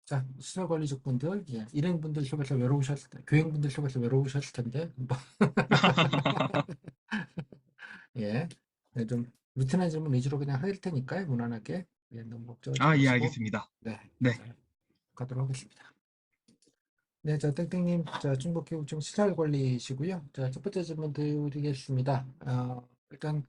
자, 시설관리직 분들, 예, 일행분들 속에서 외로우셨을 때, 교행분들 속에서 외로우셨을 텐데, 뭐, 예, 네, 좀 루틴한 질문 위주로 그냥 할 테니까요, 무난하게. 예, 너무 걱정하지 아, 예, 마시고, 알겠습니다. 네, 네. 자, 가도록 하겠습니다. 네, 자, 땡땡님, 자, 충북교육청 시설관리시고요. 자, 첫 번째 질문 드리겠습니다. 일단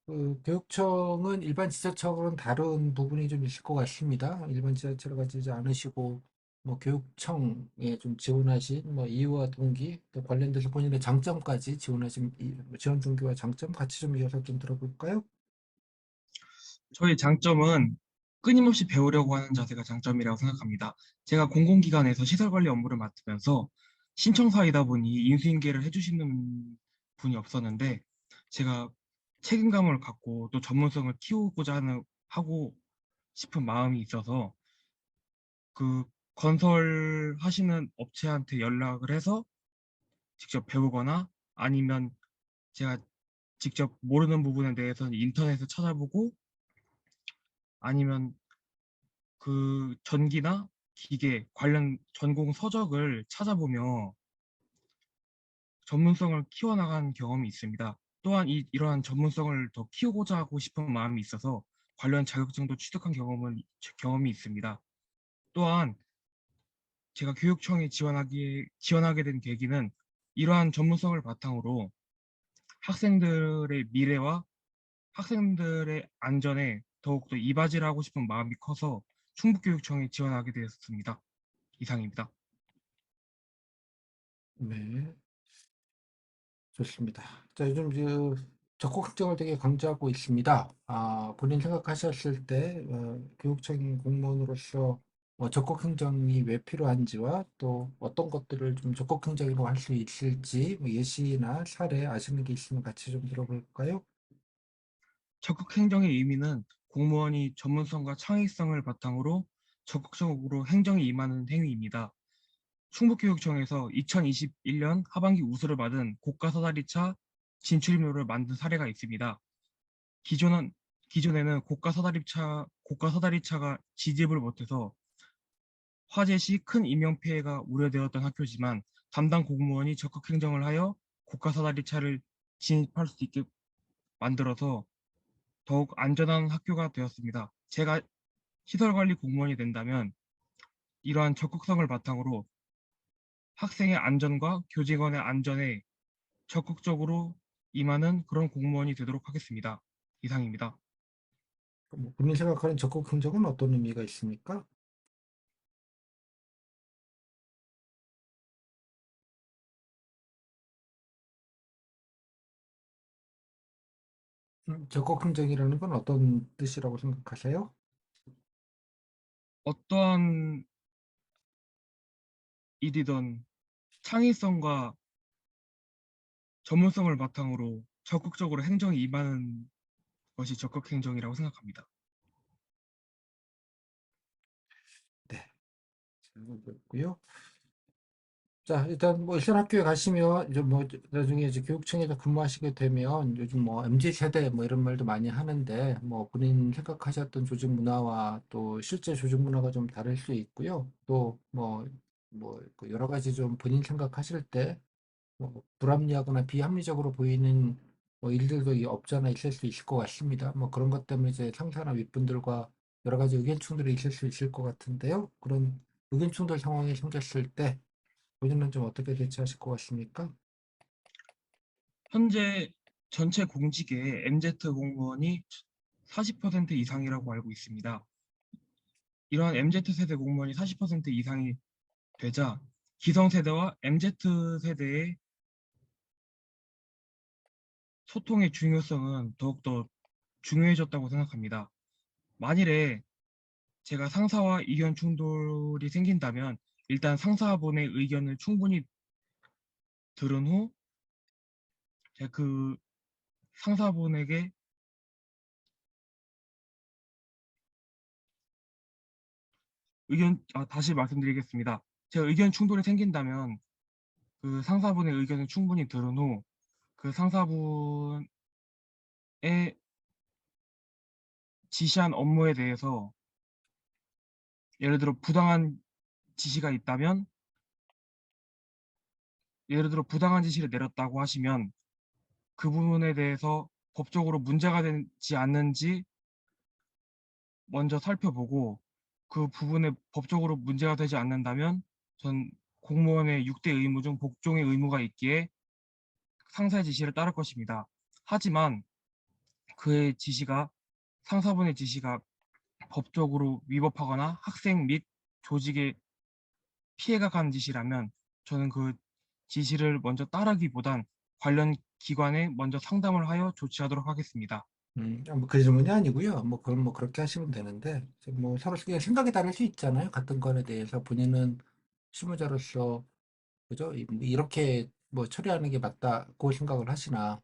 그 교육청은 일반 지자체하고는 다른 부분이 좀 있을 것 같습니다. 일반 지자체로 가지지 않으시고 뭐 교육청에 좀 지원하신 뭐 이유와 동기 또 관련돼서 본인의 장점까지 지원하신 지원 동기와 장점 같이 좀 이어서 좀 들어볼까요? 저희 장점은 끊임없이 배우려고 하는 자세가 장점이라고 생각합니다. 제가 공공기관에서 시설관리 업무를 맡으면서 신청사이다 보니 인수인계를 해주시는 분이 없었는데 제가 책임감을 갖고 또 전문성을 키우고자 하고 싶은 마음이 있어서 그 건설하시는 업체한테 연락을 해서 직접 배우거나 아니면 제가 직접 모르는 부분에 대해서는 인터넷에 찾아보고 아니면 그 전기나 기계 관련 전공 서적을 찾아보며 전문성을 키워나간 경험이 있습니다. 또한 이러한 전문성을 더 키우고자 하고 싶은 마음이 있어서 관련 자격증도 취득한 경험이 있습니다. 또한 제가 교육청에 지원하게 된 계기는 이러한 전문성을 바탕으로 학생들의 미래와 학생들의 안전에 더욱더 이바지를 하고 싶은 마음이 커서 충북교육청에 지원하게 되었습니다. 이상입니다. 네, 좋습니다. 자, 요즘 적극학정을 되게 강조하고 있습니다. 본인 생각하셨을 때 교육청 공무원으로서 적극행정이 왜 필요한지와 또 어떤 것들을 좀 적극행정으로 할 수 있을지 뭐 예시나 사례 아시는 게 있으면 같이 좀 들어볼까요? 적극 행정의 의미는 공무원이 전문성과 창의성을 바탕으로 적극적으로 행정에 임하는 행위입니다. 충북교육청에서 2021년 하반기 우수를 받은 고가 사다리차 진출입로를 만든 사례가 있습니다. 기존은, 기존에는 고가 사다리차가 지집을 못해서 화재 시 큰 인명피해가 우려되었던 학교지만 담당 공무원이 적극 행정을 하여 고가 사다리차를 진입할 수 있게 만들어서 더욱 안전한 학교가 되었습니다. 제가 시설관리 공무원이 된다면 이러한 적극성을 바탕으로 학생의 안전과 교직원의 안전에 적극적으로 임하는 그런 공무원이 되도록 하겠습니다. 이상입니다. 뭐 본인 생각하는 적극행정은 어떤 의미가 있습니까? 적극행정이라는 건 어떤 뜻이라고 생각하세요? 어떠한 일이든 창의성과 전문성을 바탕으로 적극적으로 행정에 임하는 것이 적극 행정이라고 생각합니다. 네, 잘못했고요. 자, 일단 뭐 일선 학교에 가시면 이제 뭐 나중에 이제 교육청에서 근무하시게 되면 요즘 뭐 MZ 세대 뭐 이런 말도 많이 하는데 뭐 본인 생각하셨던 조직 문화와 또 실제 조직 문화가 좀 다를 수 있고요. 또 뭐 여러 가지 좀 본인 생각하실 때 뭐 불합리하거나 비합리적으로 보이는 뭐 일들도 없지 않아 있을 수 있을 것 같습니다. 뭐 그런 것 때문에 이제 상사나 윗분들과 여러 가지 의견 충돌이 있을 수 있을 것 같은데요. 그런 의견 충돌 상황이 생겼을 때 본인은 좀 어떻게 대처하실 것 같습니까? 현재 전체 공직의 MZ 공무원이 40% 이상이라고 알고 있습니다. 이러한 MZ 세대 공무원이 40% 이상이 되자 기성세대와 MZ 세대의 소통의 중요성은 더욱더 중요해졌다고 생각합니다. 만일에 제가 상사와 의견 충돌이 생긴다면 일단 상사분의 의견을 충분히 들은 후 제가 그 상사분에게 다시 말씀드리겠습니다. 제가 의견 충돌이 생긴다면 그 상사분의 의견을 충분히 들은 후 그 상사분의 지시한 업무에 대해서 예를 들어 부당한 지시가 있다면, 예를 들어 부당한 지시를 내렸다고 하시면 그 부분에 대해서 법적으로 문제가 되지 않는지 먼저 살펴보고, 그 부분에 법적으로 문제가 되지 않는다면 전 공무원의 6대 의무 중 복종의 의무가 있기에 상사의 지시를 따를 것입니다. 하지만 그의 지시가 상사분의 지시가 법적으로 위법하거나 학생 및 조직에 피해가 가는 지시라면 저는 그 지시를 먼저 따르기보단 관련 기관에 먼저 상담을 하여 조치하도록 하겠습니다. 그 질문이 아니고요. 뭐 그건 뭐 그렇게 하시면 되는데 뭐 서로 그냥 생각이 다를 수 있잖아요. 같은 건에 대해서 본인은 실무자로서 그죠? 이렇게 뭐 처리하는 게 맞다고 생각을 하시나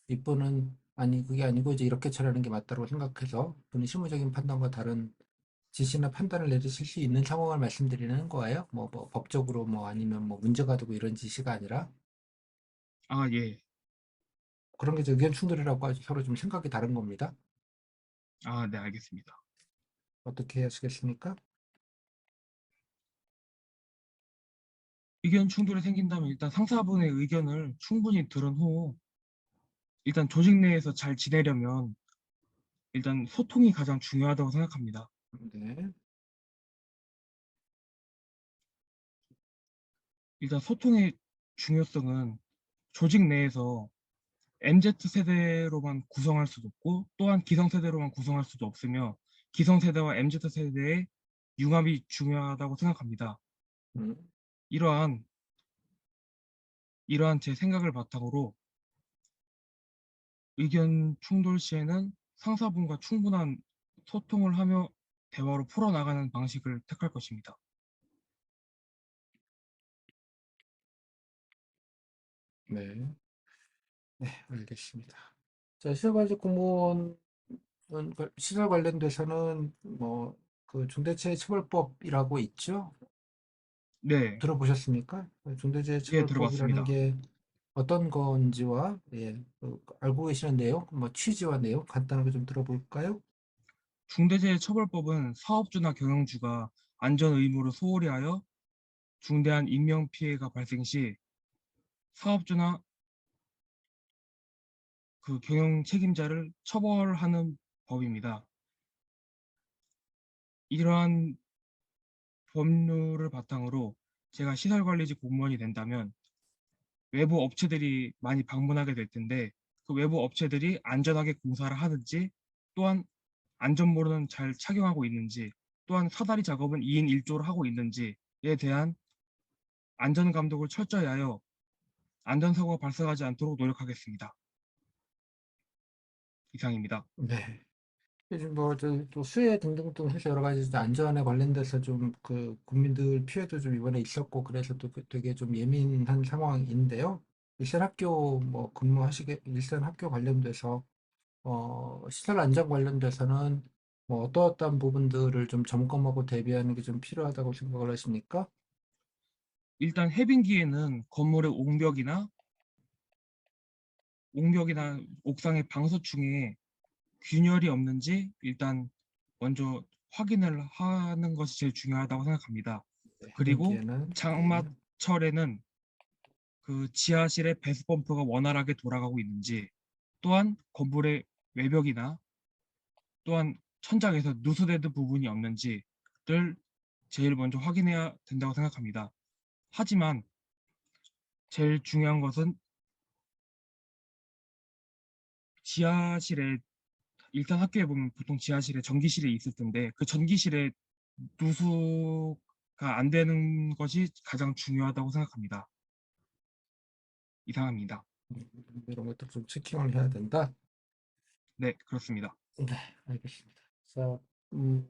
윗분은 아니 그게 아니고 이제 이렇게 처리하는 게 맞다고 생각해서 본인 실무적인 판단과 다른 지시나 판단을 내리실 수 있는 상황을 말씀드리는 거예요. 뭐 법적으로 뭐 아니면 뭐 문제가 되고 이런 지시가 아니라 아, 예. 그런 게 이제 의견 충돌이라고 하죠. 서로 좀 생각이 다른 겁니다. 아, 네, 알겠습니다. 어떻게 하시겠습니까? 의견 충돌이 생긴다면 일단 상사분의 의견을 충분히 들은 후 일단 조직 내에서 잘 지내려면 일단 소통이 가장 중요하다고 생각합니다. 네. 일단 소통의 중요성은 조직 내에서 MZ세대로만 구성할 수도 없고 또한 기성세대로만 구성할 수도 없으며 기성세대와 MZ세대의 융합이 중요하다고 생각합니다. 음, 이러한 이러한 제 생각을 바탕으로 의견 충돌 시에는 상사분과 충분한 소통을 하며 대화로 풀어나가는 방식을 택할 것입니다. 네. 네, 알겠습니다. 자, 시설과제 공무원 시설 관련돼서는 뭐 그 중대재해처벌법이라고 있죠? 네, 들어보셨습니까? 예, 중대재해처벌법이라는 들어봤습니다. 게 어떤 건지와 알고 계시는 내용, 뭐 취지와 내용 간단하게 좀 들어볼까요? 중대재해처벌법은 사업주나 경영주가 안전 의무를 소홀히 하여 중대한 인명피해가 발생 시 사업주나 그 경영 책임자를 처벌하는 법입니다. 이러한 법률을 바탕으로 제가 시설관리직 공무원이 된다면 외부 업체들이 많이 방문하게 될 텐데 그 외부 업체들이 안전하게 공사를 하는지 또한 안전모는 잘 착용하고 있는지 또한 사다리 작업은 2인 1조로 하고 있는지에 대한 안전감독을 철저히 하여 안전사고가 발생하지 않도록 노력하겠습니다. 이상입니다. 네. 요즘 또 수해 등등등 해서 여러 가지 이제 안전에 관련돼서 좀 그 국민들 피해도 좀 이번에 있었고 그래서 또 되게 좀 예민한 상황인데요. 일선 학교 관련돼서 시설 안전 관련돼서는 뭐 어떠한 부분들을 좀 점검하고 대비하는 게 좀 필요하다고 생각을 하십니까? 일단 해빙기에는 건물의 옹벽이나 옥상의 방수층에 균열이 없는지 일단 먼저 확인을 하는 것이 제일 중요하다고 생각합니다. 네, 그리고 해변기에는 예. 장마철에는 그 지하실의 배수 펌프가 원활하게 돌아가고 있는지, 또한 건물의 외벽이나 또한 천장에서 누수되는 부분이 없는지를 제일 먼저 확인해야 된다고 생각합니다. 하지만 제일 중요한 것은 지하실에 일단 학교에 보면 보통 지하실에 전기실이 있을 텐데 그 전기실에 누수가 안 되는 것이 가장 중요하다고 생각합니다. 이상합니다. 이런 것들 좀 체킹을 해야 된다. 네, 그렇습니다. 네, 알겠습니다. 자, 음,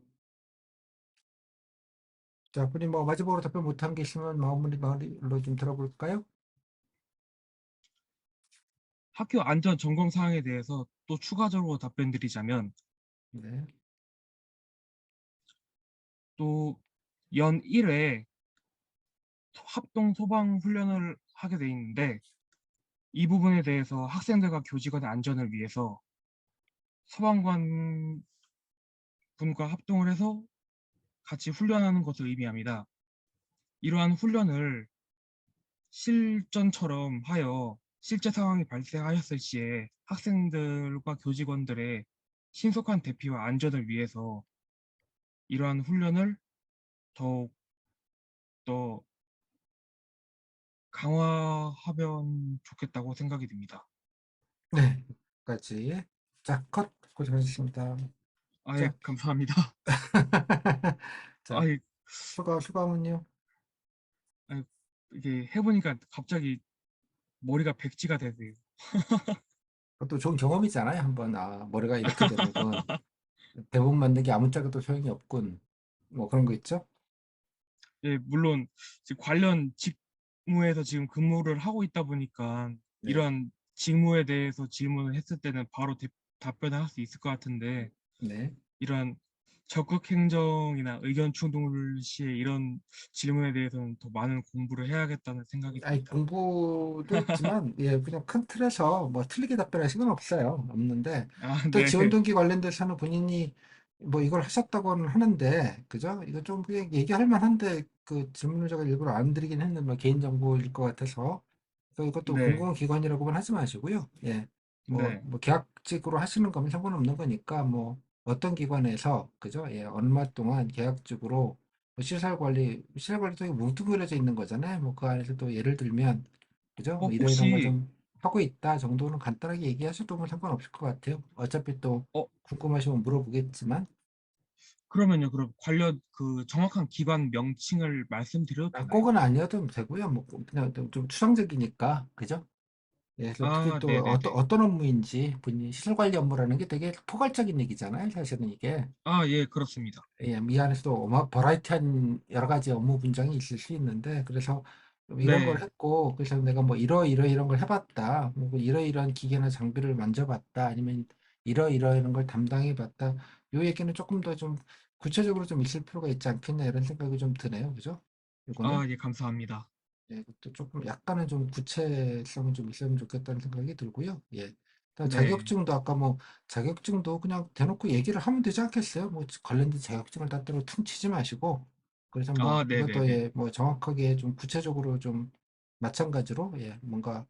자, 분이 뭐 마지막으로 답변 못한 게 있으면 마무리로 좀 들어볼까요? 학교 안전 점검 사항에 대해서 또 추가적으로 답변드리자면 네, 또 연 1회 합동 소방 훈련을 하게 돼 있는데 이 부분에 대해서 학생들과 교직원의 안전을 위해서 소방관 분과 합동을 해서 같이 훈련하는 것을 의미합니다. 이러한 훈련을 실전처럼 하여 실제 상황이 발생하였을 시에 학생들과 교직원들의 신속한 대피와 안전을 위해서 이러한 훈련을 더욱 더 강화하면 좋겠다고 생각이 듭니다. 네. 까지. 자, 컷. 고생하셨습니다. 아예 자, 감사합니다. 자, 아예 수고하면요. 아이, 이게 해보니까 갑자기 머리가 백지가 되네요. 그것도 좋은 경험이잖아요. 한번, 머리가 이렇게 되는군. 대본 만든 게 아무짝에도 소용이 없군. 뭐 그런 거 있죠? 예, 물론 지금 관련 직무에서 지금 근무를 하고 있다 보니까 네. 이런 직무에 대해서 질문을 했을 때는 바로 답변을 할 수 있을 것 같은데 네. 이런 적극 행정이나 의견 충돌 시에 이런 질문에 대해서는 더 많은 공부를 해야겠다는 생각이 아니, 듭니다. 공부도 있지만, 예, 그냥 큰 틀에서 뭐 틀리게 답변하신 건 없어요. 없는데, 아, 일단 네, 지원 동기 관련돼서는 본인이 뭐 이걸 하셨다고는 하는데, 그죠? 이거 좀 그냥 얘기할 만한데, 그 질문을 제가 일부러 안 드리긴 했는데, 뭐 개인정보일 것 같아서. 그래서 이것도 네, 공공기관이라고만 하지 마시고요. 예. 네. 뭐 계약직으로 하시는 거면 상관없는 거니까, 뭐 어떤 기관에서, 그죠? 예, 얼마 동안 계약직으로 뭐 시설 관리도 뭉뚱그려져 있는 거잖아요. 뭐 그 안에서 또 예를 들면, 그죠? 뭐 이런 걸 혹시, 좀 하고 있다 정도는 간단하게 얘기하셔도 뭐 상관없을 것 같아요. 어차피 또 어, 궁금하시면 물어보겠지만, 그러면요, 그럼 관련 그 정확한 기관 명칭을 말씀드려도 되나요? 꼭은 아니어도 되고요. 뭐 그냥 좀 추상적이니까, 그죠? 예, 그래서 특히 아, 또 네네네. 어떤 업무인지 본인 시설 관리 업무라는 게 되게 포괄적인 얘기잖아요. 사실은 이게. 아, 예, 그렇습니다. 예, 미 안에서도 버라이티한 여러 가지 업무 분장이 있을 수 있는데, 그래서 이런 걸 네. 했고, 그래서 내가 뭐 이런 걸 해봤다, 뭐 이러이러한 기계나 장비를 만져봤다, 아니면 이러이러한 걸 담당해봤다, 요 얘기는 조금 더 좀 구체적으로 좀 있을 필요가 있지 않겠냐, 이런 생각이 좀 드네요. 그죠? 이거는. 아, 예, 감사합니다. 예, 그것도 조금 약간은 좀 구체성이 좀 있으면 좋겠다는 생각이 들고요. 예. 일단 네. 자격증도 아까 뭐 자격증도 그냥 대놓고 얘기를 하면 되지 않겠어요? 뭐 관련된 자격증을 따로 퉁치지 마시고 그래서 뭐 아, 이것도 네네네. 예, 뭐 정확하게 좀 구체적으로 좀 마찬가지로 예, 뭔가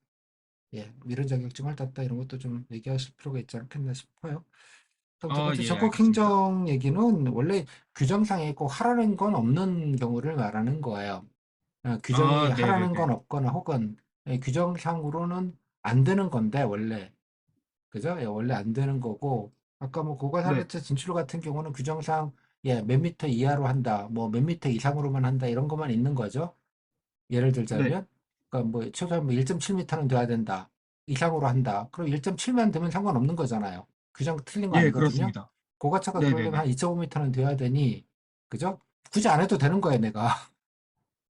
예, 이런 자격증을 땄다 이런 것도 좀 얘기하실 필요가 있지 않겠나 싶어요. 그럼 두 아, 번째 예, 적극 알겠습니다. 행정 얘기는 원래 규정상에 꼭 하라는 건 없는 경우를 말하는 거예요. 규정이 아, 하라는 네네네. 건 없거나 혹은 규정상으로는 안 되는 건데 원래 그죠? 예, 원래 안 되는 거고 아까 뭐 네, 고가사업체 진출 같은 경우는 규정상 예, 몇 미터 이하로 한다, 뭐 몇 미터 이상으로만 한다 이런 것만 있는 거죠. 예를 네. 들자면 그러니까 뭐 최소한 뭐 1.7미터는 돼야 된다 이상으로 한다. 그럼 1.7만 되면 상관없는 거잖아요. 규정 틀린 거 예, 아니거든요. 그렇습니다. 고가차가 그러려면 네네네. 한 2.5미터는 돼야 되니 그죠? 굳이 안 해도 되는 거예요, 내가.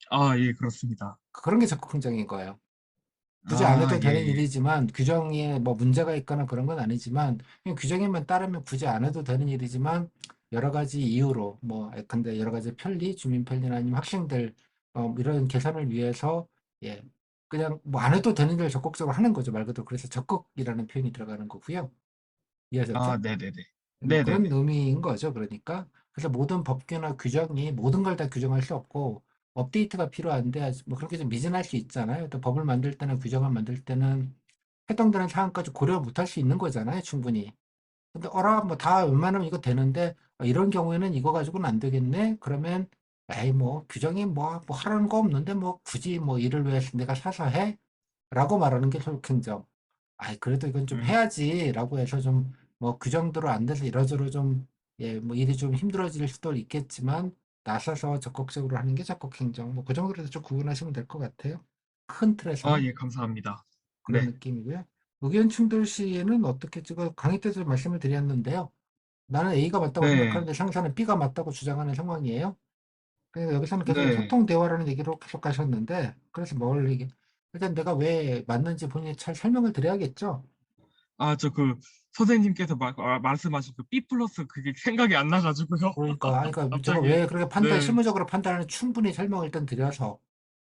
아, 예, 그렇습니다. 그런 게 적극 긍정인 거예요. 굳이 안 아, 해도 예, 되는 예. 일이지만 규정에 뭐 문제가 있거나 그런 건 아니지만 그냥 규정에만 따르면 굳이 안 해도 되는 일이지만 여러 가지 이유로 뭐 근데 여러 가지 편리, 주민 편리나 아니면 학생들 이런 개선을 위해서 예 그냥 뭐 안 해도 되는 일 적극적으로 하는 거죠 말 그대로 그래서 적극이라는 표현이 들어가는 거고요. 아, 이해하셨죠? 네네네. 뭐 그런 네네네. 의미인 거죠. 그러니까. 그래서 모든 법규나 규정이 모든 걸 다 규정할 수 없고 업데이트가 필요한데 뭐 그렇게 좀 미진할 수 있잖아요. 또 법을 만들 때는 규정을 만들 때는 해당되는 사항까지 고려 못할 수 있는 거잖아요. 충분히. 근데 어라 뭐 다 웬만하면 이거 되는데 이런 경우에는 이거 가지고는 안 되겠네. 그러면 에이 뭐 규정이 뭐 하라는 거 없는데 뭐 굳이 뭐 이를 위해서 내가 사서 해? 라고 말하는 게 솔직행정. 아이, 그래도 이건 좀 음, 해야지. 라고 해서 좀, 뭐, 규정대로 안 돼서 이러저러 좀, 예, 뭐, 일이 좀 힘들어질 수도 있겠지만, 나서서 적극적으로 하는 게 적극행정. 뭐, 그 정도로 해서 좀 구분하시면 될 것 같아요. 큰 아, 틀에서는. 예, 감사합니다. 그런 네, 느낌이고요. 의견 충돌 시에는 어떻게 찍어, 강의 때도 말씀을 드렸는데요. 나는 A가 맞다고 네, 생각하는데 상사는 B가 맞다고 주장하는 상황이에요. 그러니까 여기서는 계속 네. 소통 대화라는 얘기로 계속 가셨는데, 그래서 뭘 얘기, 일단 내가 왜 맞는지 본인이 잘 설명을 드려야겠죠. 아, 저 그 선생님께서 말씀하신 그 B 플러스 그게 생각이 안 나가지고요. 그러니까, 아니, 그러니까 제가 갑자기. 왜 그렇게 네, 실무적으로 판단하는 충분히 설명을 일단 드려서,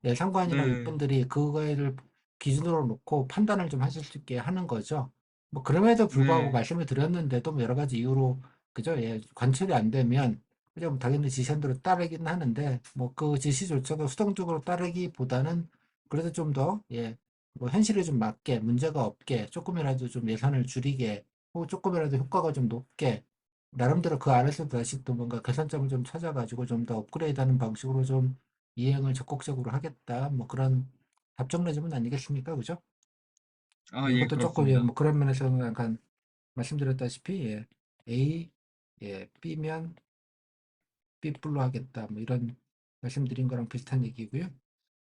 예, 상관이랑 네, 이분들이 그거를 기준으로 놓고 판단을 좀 하실 수 있게 하는 거죠. 뭐, 그럼에도 불구하고 네, 말씀을 드렸는데도 뭐 여러 가지 이유로, 그죠? 예, 관철이 안 되면, 그죠? 뭐 당연히 지시한대로 따르긴 하는데, 뭐 그 지시조차도 수동적으로 따르기보다는 그래도 좀 더, 예, 뭐 현실에 좀 맞게, 문제가 없게, 조금이라도 좀 예산을 줄이게, 혹은 조금이라도 효과가 좀 높게, 나름대로 그 안에서 다시 또 뭔가 개선점을 좀 찾아가지고 좀 더 업그레이드하는 방식으로 좀 이행을 적극적으로 하겠다. 뭐 그런 답정 내지은 아니겠습니까? 그죠? 아, 예, 이것도 조금, 예, 그렇습니다. 뭐 그런 면에서는 약간 말씀드렸다시피, 예, A, 예, B면 B뿔로 하겠다. 뭐 이런 말씀드린 거랑 비슷한 얘기고요. 아,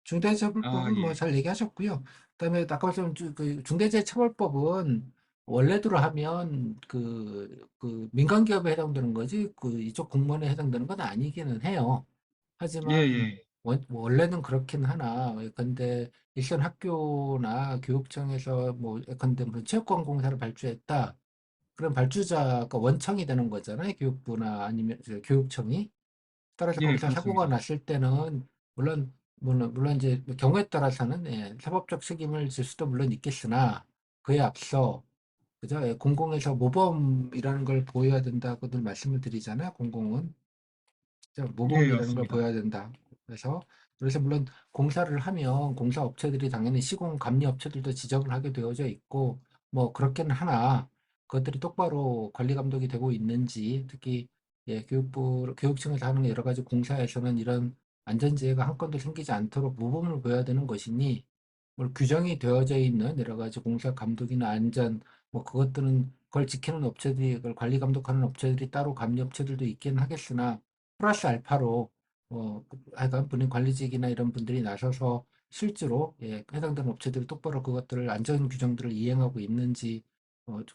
중대재해처벌법은 뭐 예. 잘 얘기하셨고요. 그다음에 아까 말씀 그 중대재해처벌법은 원래대로 하면 그 민간 기업에 해당되는 거지 그 이쪽 공무원에 해당되는 건 아니기는 해요. 예, 하지만 예. 원래는 그렇긴 하나 예컨대 일선 학교나 교육청에서 뭐 예컨대 무슨 체육관공사를 발주했다. 그럼 발주자가 원청이 되는 거잖아요. 교육부나 아니면 교육청이. 따라서 예, 거기서 사고가 그렇습니다. 났을 때는 물론 이제 뭐 경우에 따라서는 예, 사법적 책임을 질 수도 물론 있겠으나 그에 앞서 그죠? 예, 공공에서 모범이라는 걸 보여야 된다고들 말씀을 드리잖아요. 공공은 진짜 예, 모범이라는 걸 맞습니다. 보여야 된다. 그래서 물론 공사를 하면 공사 업체들이 당연히 시공 감리 업체들도 지정을 하게 되어져 있고 뭐 그렇게는 하나 그것들이 똑바로 관리 감독이 되고 있는지 특히 예, 교육청에서 하는 여러 가지 공사에서는 이런 안전재해가 한 건도 생기지 않도록 모범을 보여야 되는 것이니 뭐 규정이 되어져 있는 여러 가지 공사 감독이나 안전 뭐 그것들은 그걸 지키는 업체들이 그걸 관리 감독하는 업체들이 따로 감리 업체들도 있긴 하겠으나 플러스 알파로 하여간 본인 관리직이나 이런 분들이 나서서 실제로 예, 해당되는 업체들이 똑바로 그것들을 안전 규정들을 이행하고 있는지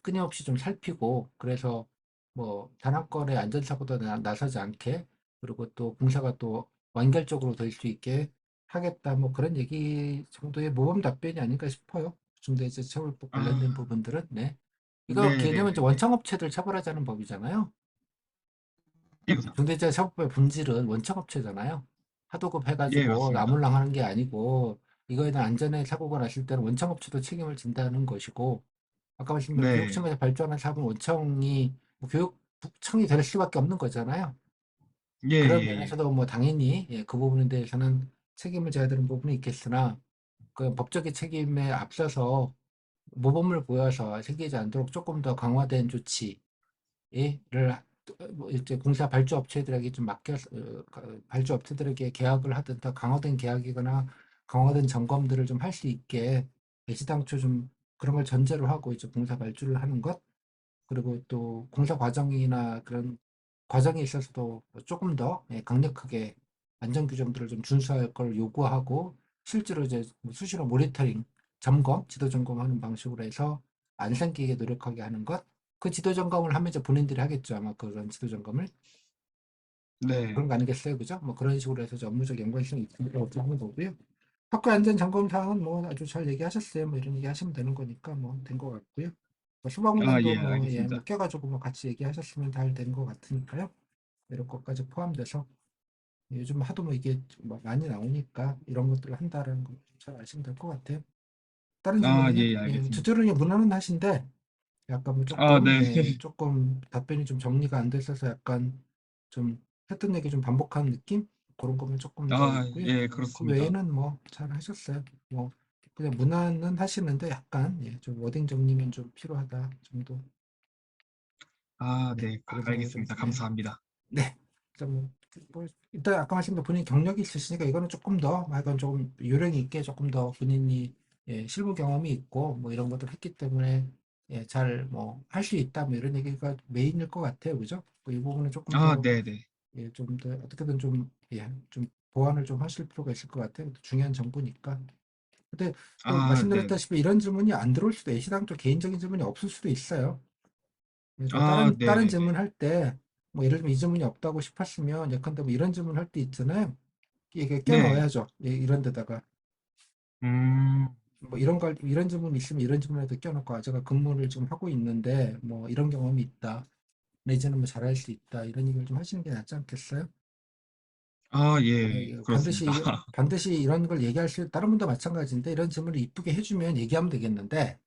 끊임없이 좀 살피고 그래서 뭐 단 한 건의 안전사고도 나서지 않게 그리고 또 공사가 또 완결적으로 될 수 있게 하겠다 뭐 그런 얘기 정도의 모범 답변이 아닌가 싶어요. 중대재해처벌법 관련된 아, 부분들은 네. 이거 네, 네, 개념은 이제 네, 네. 원청업체들 처벌하자는 법이잖아요. 예, 중대재해처벌법의 본질은 원청업체잖아요. 하도급 예, 해가지고 맞습니다. 나몰랑 하는 게 아니고 이거에 대한 안전에 사고가 났을 때는 원청업체도 책임을 진다는 것이고 아까 말씀드린 네. 교육청에서 발주하는 사업은 원청이 뭐 교육청이 될 수밖에 없는 거잖아요. 예, 그런 예, 예. 면에서도 뭐 당연히 예, 그 부분에 대해서는 책임을 져야 되는 부분이 있겠으나 그 법적인 책임에 앞서서 모범을 보여서 생기지 않도록 조금 더 강화된 조치 를 뭐 이제 공사 발주 업체들에게 좀 맡겨서 발주 업체들에게 계약을 하든 더 강화된 계약이거나 강화된 점검들을 좀 할 수 있게 애시당초 좀 그런 걸 전제로 하고 이제 공사 발주를 하는 것 그리고 또 공사 과정이나 그런 과정에 있어서도 조금 더 예, 강력하게 안전 규정들을 좀 준수할 걸 요구하고 실제로 이제 뭐 수시로 모니터링, 점검, 지도 점검하는 방식으로 해서 안 생기게 노력하게 하는 것. 그 지도 점검을 하면 이제 본인들이 하겠죠. 아마 그런 지도 점검을. 그런 네. 거 아니겠어요? 그죠? 뭐 그런 식으로 해서 이제 업무적 연관성이 있으니까 어떻게 하는 거고요. 학교 안전 점검 사항은 뭐 아주 잘 얘기하셨어요. 뭐 이런 얘기 하시면 되는 거니까 뭐 된 것 같고요. 뭐 아, 소방관도 예, 뭐, 예, 뭐 알겠습니다. 껴가지고 뭐 같이 얘기하셨으면 잘 된 것 같으니까요. 이런 것까지 포함돼서 요즘 하도 뭐 이게 뭐 많이 나오니까 이런 것들을 한다라는 거 잘 아시면 될 것 같아요. 다른 아, 질문은요? 예, 예, 알겠습니다. 주제는 무난은 하신데 약간 뭐 아, 네. 조금 답변이 좀 정리가 안 됐어서 약간 좀 했던 얘기 좀 반복하는 느낌? 그런 거면 조금 더 아, 있고요. 예, 그 그렇습니다. 외에는 뭐 잘 하셨어요. 뭐 그냥 무난은 하시는데 약간 예, 좀 워딩 정리는 좀 필요하다 정도. 아, 네, 네. 그런 생각이 좀 알겠습니다. 드네요. 감사합니다. 네. 뭐 일단 아까 말씀도 본인 경력이 있으시니까 이거는 조금 더 약간 좀 요령 있게 조금 더 본인이 예, 실무 경험이 있고 뭐 이런 것들 했기 때문에 예, 잘 뭐 할 수 있다 뭐 이런 얘기가 메인일 것 같아요. 그죠? 이 부분은 조금 아, 더 네, 네. 예, 좀 더 어떻게든 좀 예, 좀 보완을 좀 하실 필요가 있을 것 같아요. 중요한 정보니까. 근데 또 아, 네, 네. 말씀드렸다시피 이런 질문이 안 들어올 수도 애시당초 개인적인 질문이 없을 수도 있어요. 그래서 아, 네, 다른 네, 네. 질문 할 때, 뭐 예를 들면 이 질문이 없다고 싶었으면, 예컨대 뭐 이런 질문 할 때 있잖아요. 이게 네. 껴넣어야죠. 이런 데다가. 음, 뭐 이런 질문 있으면 이런 질문에도 껴넣고, 아, 제가 근무를 좀 하고 있는데, 뭐 이런 경험이 있다. 내지는 뭐 잘할 수 있다. 이런 얘기를 좀 하시는 게 낫지 않겠어요? 아, 예, 예, 그렇습니다. 반드시 이런 걸 얘기할 다른 분도 마찬가지인데, 이런 질문을 이쁘게 해주면 얘기하면 되겠는데,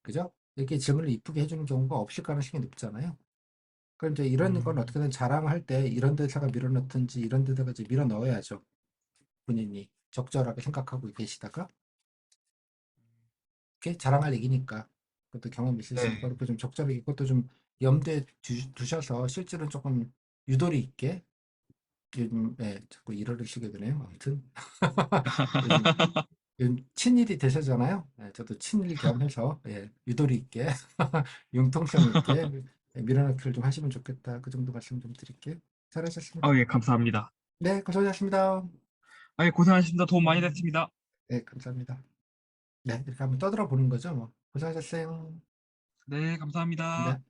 그죠? 이렇게 질문을 이쁘게 해주는 경우가 없을 가능성이 높잖아요. 그럼 이제 이런 건 음, 어떻게든 자랑할 때 이런 데다가 밀어넣든지 이런 데다가 이제 밀어 넣어야죠. 본인이 적절하게 생각하고 계시다가 그게 자랑할 얘기니까 그것도 경험 있으시니까 네. 그렇게 좀 적절하게 그것도 좀 염두에 두셔서 실제로는 조금 유도리 있게 요즘 자꾸 이러시게 되네요. 아무튼 요즘 친일이 되셨잖아요. 저도 친일 겸해서 유도리 있게 융통성 있게 밀어넣기를 좀 하시면 좋겠다. 그 정도 말씀 좀 드릴게요. 잘하셨습니다. 예, 감사합니다. 네, 고생하셨습니다. 예, 고생하셨습니다. 도움 많이 됐습니다. 네, 감사합니다. 네, 이렇게 한번 떠들어 보는 거죠. 뭐. 고생하셨어요. 네, 감사합니다. 네.